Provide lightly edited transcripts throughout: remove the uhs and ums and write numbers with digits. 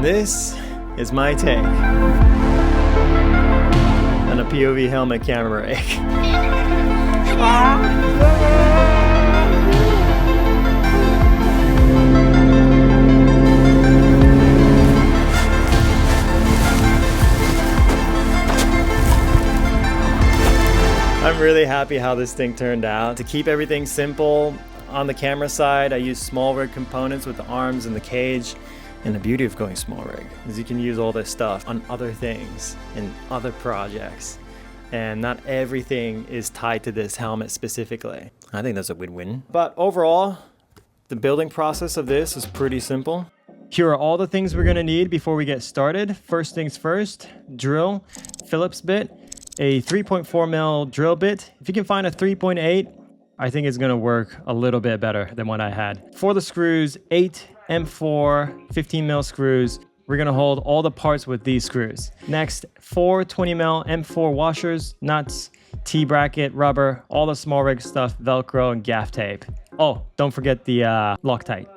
this is my take on a POV helmet camera rig. I'm really happy how this thing turned out. To keep everything simple on the camera side, I use small rig components with the arms and the cage. And the beauty of going small rig is you can use all this stuff on other things and other projects. And not everything is tied to this helmet specifically. I think that's a win-win. But overall, the building process of this is pretty simple. Here are all the things we're gonna need before we get started. First things first, drill, Phillips bit, a 3.4 mil drill bit. If you can find a 3.8, I think it's gonna work a little bit better than what I had. For the screws, 8 M4 15 mil screws. We're gonna hold all the parts with these screws. Next, 4 20 mil M4 washers, nuts, T-bracket, rubber, all the small rig stuff, Velcro and Gaftape. Oh, don't forget the Locktight.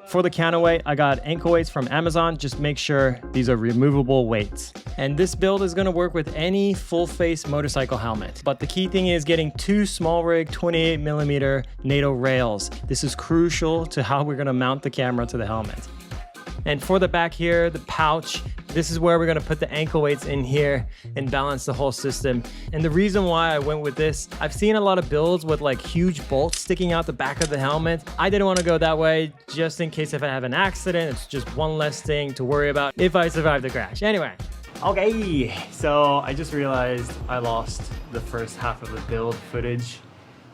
For the counterweight, I got ankle weights from Amazon. Just make sure these are removable weights. And this build is gonna work with any full face motorcycle helmet. But the key thing is getting 2 small rig 28mm NATO rails. This is crucial to how we're gonna mount the camera to the helmet. And for the back here, the pouch, this is where we're gonna put the ankle weights in here and balance the whole system. And the reason why I went with this, I've seen a lot of builds with like huge bolts sticking out the back of the helmet. I didn't wanna go that way, just in case if I have an accident, it's just one less thing to worry about if I survive the crash. Anyway, okay, so I just realized I lost the first half of the build footage.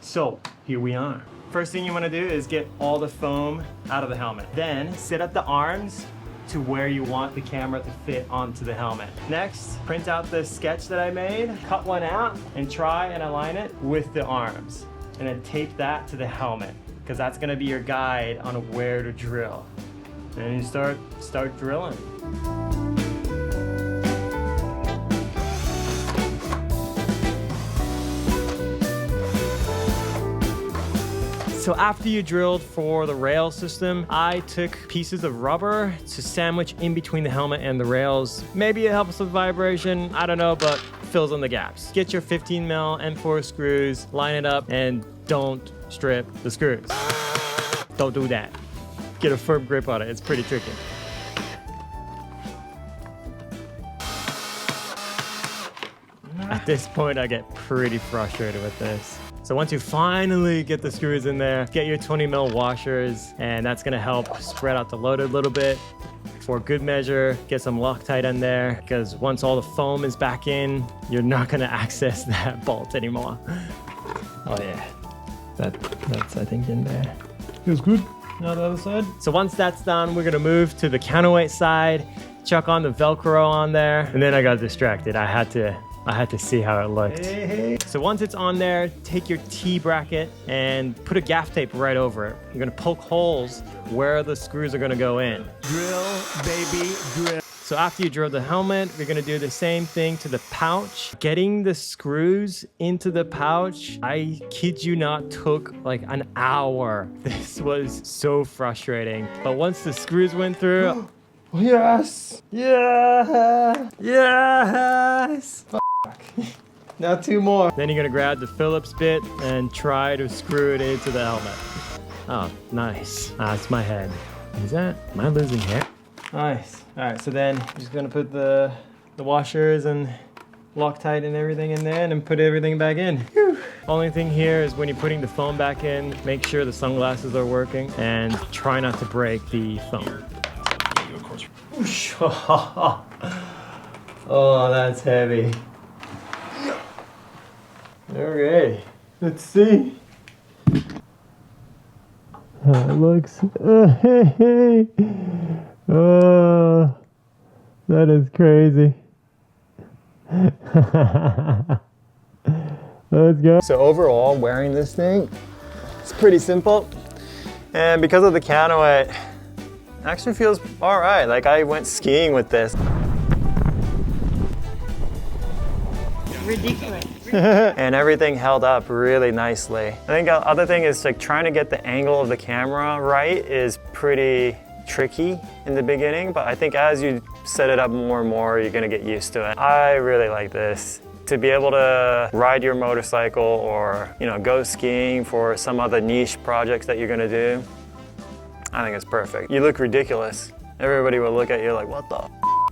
So here we are. First thing you want to do is get all the foam out of the helmet. Then set up the arms to where you want the camera to fit onto the helmet. Next, print out the sketch that I made, cut one out and try and align it with the arms. And then tape that to the helmet because that's going to be your guide on where to drill. And you start drilling. So after you drilled for the rail system, I took pieces of rubber to sandwich in between the helmet and the rails. Maybe it helps with vibration, I don't know, but fills in the gaps. Get your 15 mil M4 screws, line it up, and don't strip the screws. Don't do that. Get a firm grip on it, it's pretty tricky. At this point, I get pretty frustrated with this. So once you finally get the screws in there, get your 20 mil washers, and that's gonna help spread out the load a little bit. For good measure, get some Loctite in there, because once all the foam is back in, you're not gonna access that bolt anymore. Oh yeah, that's I think in there. Feels good. Now the other side. So once that's done, we're gonna move to the counterweight side, chuck on the Velcro on there, and then I got distracted. I had to see how it looked. Hey. So once it's on there, take your T-bracket and put a gaff tape right over it. You're gonna poke holes where the screws are gonna go in. Drill, baby, drill. So after you drill the helmet, you're gonna do the same thing to the pouch. Getting the screws into the pouch, I kid you not, took like an hour. This was so frustrating. But once the screws went through, yes! Yeah! Yes! Now 2 more. Then you're gonna grab the Phillips bit and try to screw it into the helmet. Oh, nice. That's my head. Am I losing hair? Nice. All right, so then I'm just gonna put the washers and Loctite and everything in there and then put everything back in. Whew. Only thing here is when you're putting the foam back in, make sure the sunglasses are working and try not to break the foam. Oh, that's heavy. Okay, let's see how it looks. Oh, that is crazy. Let's go. So overall, wearing this thing, it's pretty simple. And because of the counterweight, it actually feels all right. Like I went skiing with this. Ridiculous. And everything held up really nicely. I think the other thing is like trying to get the angle of the camera right is pretty tricky in the beginning, but I think as you set it up more and more, you're gonna get used to it. I really like this. To be able to ride your motorcycle or, you know, go skiing for some other niche projects that you're gonna do, I think it's perfect. You look ridiculous. Everybody will look at you like, what the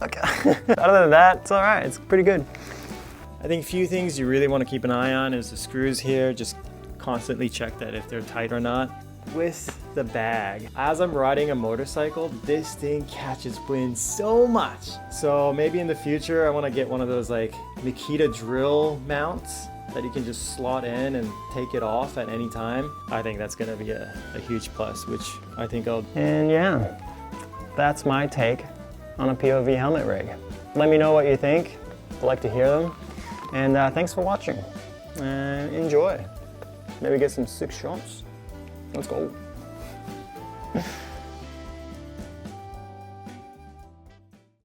f***? Other than that, it's all right, it's pretty good. I think a few things you really want to keep an eye on is the screws here. Just constantly check that if they're tight or not. With the bag, as I'm riding a motorcycle, this thing catches wind so much. So maybe in the future, I want to get one of those like Makita drill mounts that you can just slot in and take it off at any time. I think that's going to be a huge plus, which I think I'll... And yeah, that's my take on a POV helmet rig. Let me know what you think. I'd like to hear them. And thanks for watching. Enjoy. Maybe get some 6 shots. Let's go.